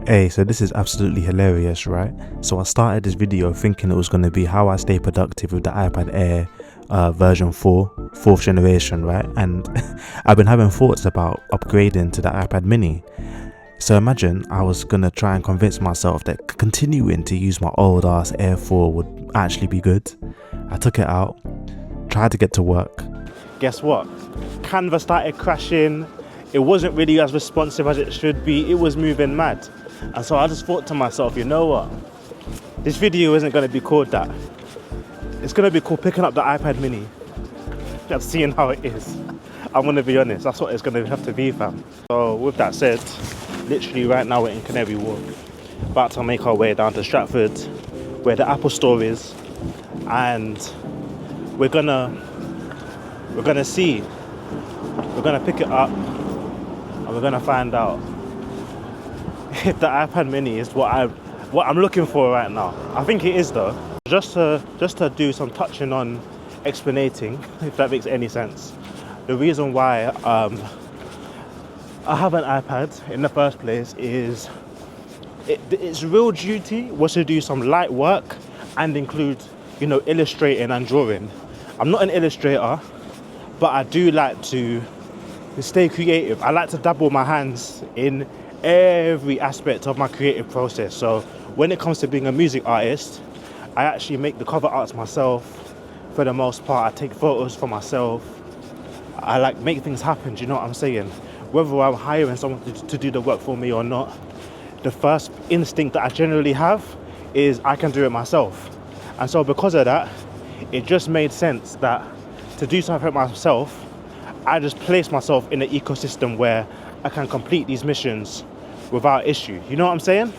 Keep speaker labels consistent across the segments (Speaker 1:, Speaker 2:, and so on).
Speaker 1: Hey, so this is absolutely hilarious, right? So I started this video thinking it was going to be how I stay productive with the iPad Air version 4, 4th generation, right? And I've been having thoughts about upgrading to the iPad mini. So imagine I was going to try and convince myself that continuing to use my old ass Air 4 would actually be good. I took it out, tried to get to work. Guess what? Canva started crashing. It wasn't really as responsive as it should be. It was moving mad. And so I just thought to myself, you know what? This video isn't going to be called that. It's going to be called picking up the iPad mini. Just seeing how it is. I'm going to be honest, that's what it's going to have to be, fam. So with that said, literally right now we're in Canary Wharf. About to make our way down to Stratford, where the Apple store is. And we're gonna see. We're gonna pick it up and we're gonna find out if the iPad mini is what I'm looking for right now. I think it is though. Just to do some touching on explanating, if that makes any sense. The reason why I have an iPad in the first place is its real duty was to do some light work and include, you know, illustrating and drawing. I'm not an illustrator, but I do like to stay creative. I like to dabble my hands in every aspect of my creative process. So when it comes to being a music artist, I actually make the cover arts myself for the most part. I take photos for myself. I like make things happen, do you know what I'm saying? Whether I'm hiring someone to do the work for me or not, the first instinct that I generally have is I can do it myself. And so because of that, it just made sense that to do something myself, I just place myself in an ecosystem where I can complete these missions without issue. You know what I'm saying?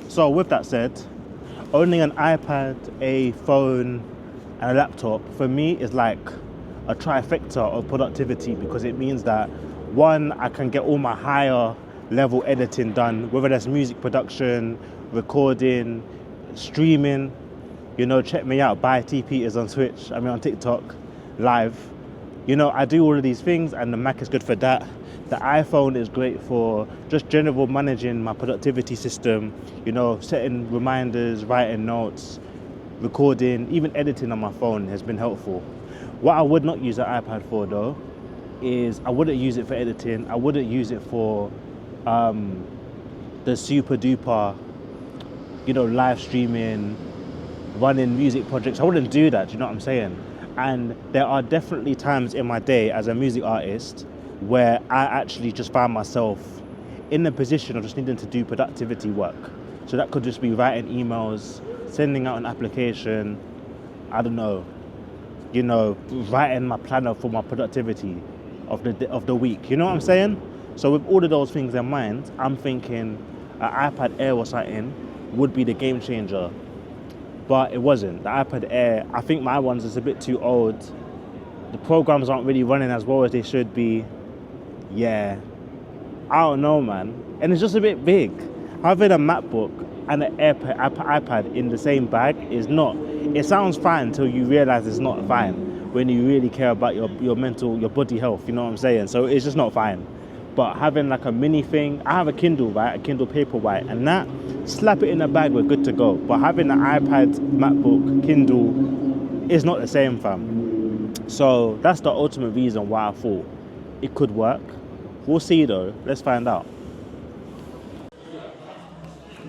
Speaker 1: So with that said, owning an iPad, a phone, and a laptop, for me is like a trifecta of productivity, because it means that one, I can get all my higher level editing done, whether that's music production, recording, streaming. You know, check me out, Buy T Peters on Twitch, on TikTok, live. You know, I do all of these things and the Mac is good for that. The iPhone is great for just general managing my productivity system, you know, setting reminders, writing notes, recording, even editing on my phone has been helpful. What I would not use the iPad for though, is I wouldn't use it for editing. I wouldn't use it for the super duper, you know, live streaming, running music projects. I wouldn't do that, do you know what I'm saying? And there are definitely times in my day as a music artist where I actually just find myself in the position of just needing to do productivity work. So that could just be writing emails, sending out an application, I don't know, you know, writing my planner for my productivity of the week. You know what I'm saying? So with all of those things in mind, I'm thinking an iPad Air or something would be the game changer. But it wasn't. The iPad Air, I think my one's is a bit too old. The programs aren't really running as well as they should be. Yeah, I don't know, man. And it's just a bit big. Having a MacBook and an iPad in the same bag is not, it sounds fine until you realize it's not fine when you really care about your mental, your body health, you know what I'm saying? So it's just not fine. But having like a mini thing, I have a Kindle, right? A Kindle Paperwhite, and that, slap it in a bag, we're good to go. But having an iPad, MacBook, Kindle is not the same, fam. So that's the ultimate reason why I thought it could work. We'll see though, let's find out.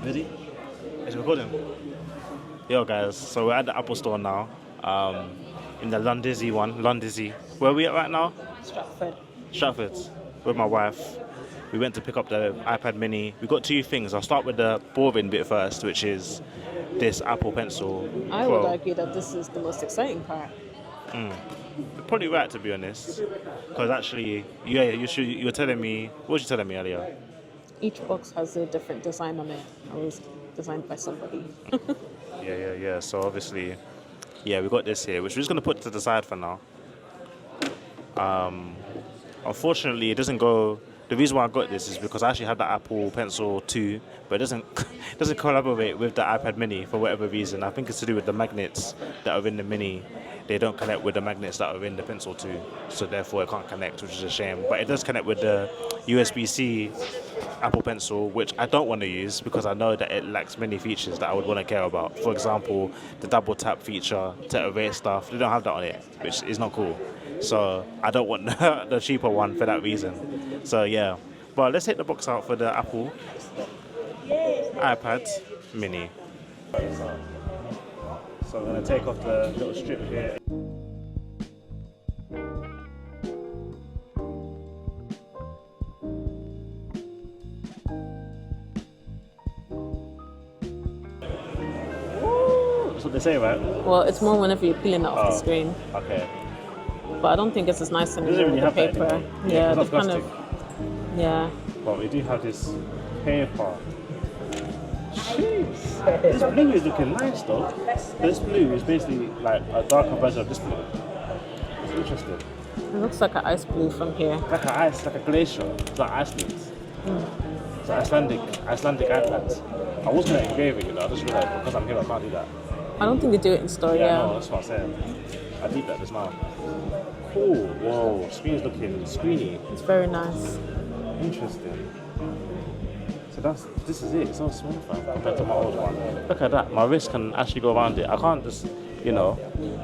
Speaker 1: Ready? It's recording. Yo guys, so we're at the Apple store now, in the Londizzy one, Londizzy. Where are we at right now? Stratford. With my wife. We went to pick up the iPad mini. We got two things. I'll start with the boring bit first, which is this Apple Pencil
Speaker 2: I
Speaker 1: Pro.
Speaker 2: would argue that this is the most exciting part.
Speaker 1: You're probably right, to be honest. Because actually, you were telling me, what was you telling me earlier?
Speaker 2: Each box has a different design on it. It was designed by somebody.
Speaker 1: Yeah. So obviously, yeah, we got this here, which we're just going to put to the side for now. Unfortunately, it doesn't go. The reason why I got this is because I actually have the Apple Pencil 2, but it doesn't collaborate with the iPad mini for whatever reason. I think it's to do with the magnets that are in the mini. They don't connect with the magnets that are in the Pencil 2, so therefore it can't connect, which is a shame. But it does connect with the USB-C Apple Pencil, which I don't want to use because I know that it lacks many features that I would want to care about. For example, the double tap feature to erase stuff. They don't have that on it, which is not cool. So I don't want the cheaper one for that reason. So yeah, but let's take the box out for the Apple iPad Mini. So I'm going to take off the little strip here. That's what they say, right?
Speaker 2: Well, it's more whenever you're peeling it off the screen.
Speaker 1: Okay.
Speaker 2: But I don't think it's as nice anymore
Speaker 1: Doesn't really
Speaker 2: with the
Speaker 1: have that
Speaker 2: paper.
Speaker 1: anymore.
Speaker 2: Yeah,
Speaker 1: it's
Speaker 2: the
Speaker 1: not
Speaker 2: kind of.
Speaker 1: plastic.
Speaker 2: Yeah.
Speaker 1: But we do have this paper. Jeez. This blue is looking nice though. This blue is basically like a darker version of this blue. It's interesting.
Speaker 2: It looks like an ice blue from here.
Speaker 1: Like an ice, like a glacier. It's like Iceland. It's Icelandic Iceland. I was going to engrave it, you know. I just realized because I'm here I can't do that.
Speaker 2: I don't think they do it in store, yeah.
Speaker 1: No, that's what I'm saying. I did that just now. Cool. Whoa, screen's looking screeny.
Speaker 2: It's very nice.
Speaker 1: Interesting. So this is it. It's so small compared to my old one. Look at that. My wrist can actually go around it. I can't just, you know,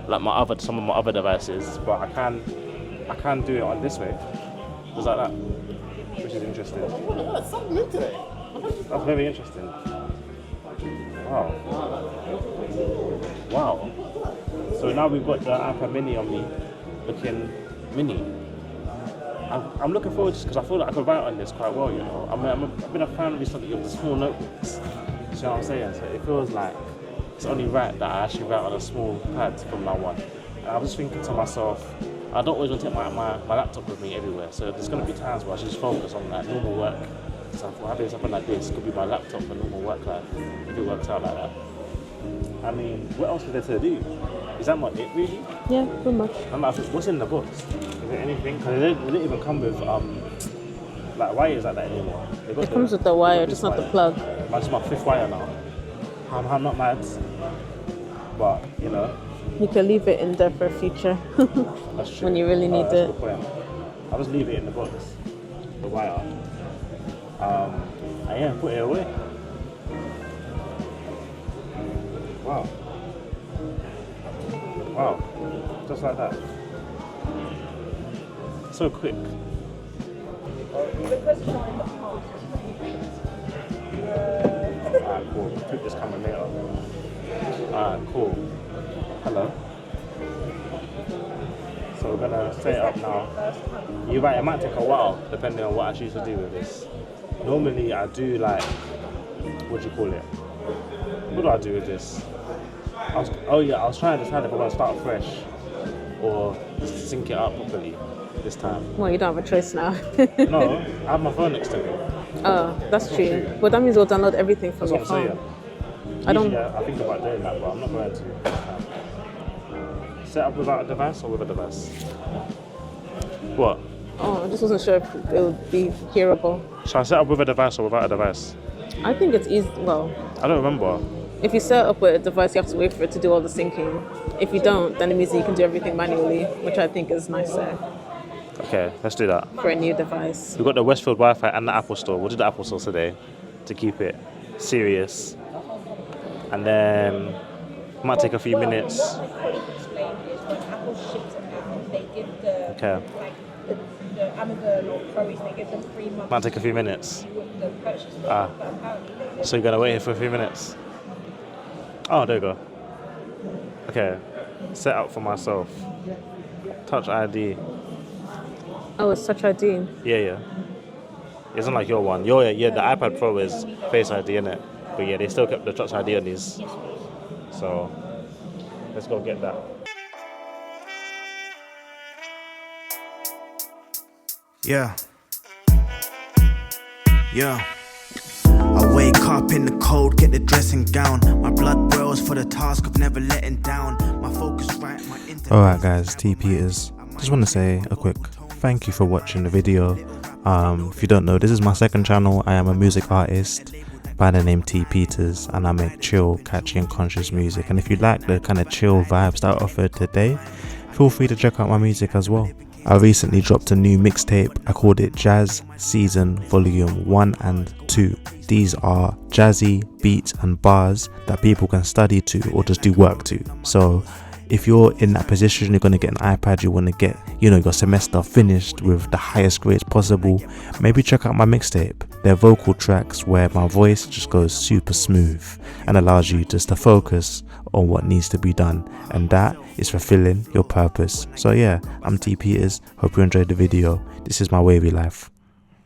Speaker 1: like some of my other devices, but I can do it on this way, just like that, which is interesting.
Speaker 3: That's something new today.
Speaker 1: That's very interesting. Wow. Wow. So now we've got the iPad Mini on me, looking mini. I'm looking forward to this because I feel like I could write on this quite well, you know. I've been a fan recently of the small notebooks. You know what I'm saying? So it feels like it's only right that I actually write on a small pad from now on. And I was just thinking to myself, I don't always want to take my laptop with me everywhere. So there's going to be times where I should just focus on like normal work. So if having something like this could be my laptop for normal work life, if it works out like that. I mean, what else is there to do? Is that not it really?
Speaker 2: Yeah, pretty much.
Speaker 1: What's in the box? Is there anything? Because they don't even come with like wires like that anymore.
Speaker 2: It comes with the wire, just not the plug.
Speaker 1: That's my 5th wire now. I'm not mad, but you know.
Speaker 2: You can leave it in there for future
Speaker 1: That's true.
Speaker 2: when you really need
Speaker 1: That's
Speaker 2: it.
Speaker 1: a good point. I'll just leave it in the box, the wire. And yeah, put it away. Wow. Wow. Just like that. So quick. Alright, cool. I'll put this camera later. Alright, cool. Hello. So we're gonna set it up now. You're right, it might take a while depending on what I choose to do with this. Normally I do like, what do you call it? What do I do with this? I was trying to decide if I want to start fresh or just sync it up properly this time.
Speaker 2: Well, you don't have a choice now.
Speaker 1: No, I have my phone next to me.
Speaker 2: Oh, that's true. But that means we'll download everything from
Speaker 1: That's
Speaker 2: your
Speaker 1: what I'm
Speaker 2: phone.
Speaker 1: saying. Usually I think about doing that, but I'm not going to this time. Set up without a device or with a device? What?
Speaker 2: Oh, I just wasn't sure if it would be hearable.
Speaker 1: Should I set up with a device or without a device?
Speaker 2: I think it's easy. Well,
Speaker 1: I don't remember.
Speaker 2: if you set up with a device, you have to wait for it to do all the syncing. If you don't, then it means that you can do everything manually, which I think is nicer
Speaker 1: Okay, let's do that.
Speaker 2: for a new device.
Speaker 1: We've got the Westfield Wi-Fi and the Apple Store. We'll do the Apple Store today to keep it serious. And then might take a few minutes. Okay.
Speaker 4: The Amazon or Currys, they give them 3 months.
Speaker 1: Might take a few minutes.
Speaker 4: The purchase.
Speaker 1: So you're gonna wait here for a few minutes? Oh, there you go. Okay. Set up for myself. Touch ID.
Speaker 2: Oh, it's Touch ID.
Speaker 1: Yeah. It's not like your one. The iPad Pro is Face ID, innit? But yeah, they still kept the Touch ID on these. So let's go get that.
Speaker 5: Yeah. I wake up in the cold, get the dressing gown. My blood boils for the task of never letting down. My focus right, my
Speaker 1: Alright guys, T Peters. Just want to say a quick thank you for watching the video. If you don't know, this is my second channel. I am a music artist by the name T Peters, and I make chill, catchy and conscious music. And if you like the kind of chill vibes that I offered today, feel free to check out my music as well. I recently dropped a new mixtape. I called it Jazz Season Volume 1 and 2. These are jazzy beats and bars that people can study to or just do work to. So if you're in that position, you're going to get an iPad, you want to get, your semester finished with the highest grades possible, maybe check out my mixtape. They're vocal tracks where my voice just goes super smooth and allows you just to focus on what needs to be done, and that is fulfilling your purpose. So yeah, I'm T Peters. Hope you enjoyed the video. This is my wavy life.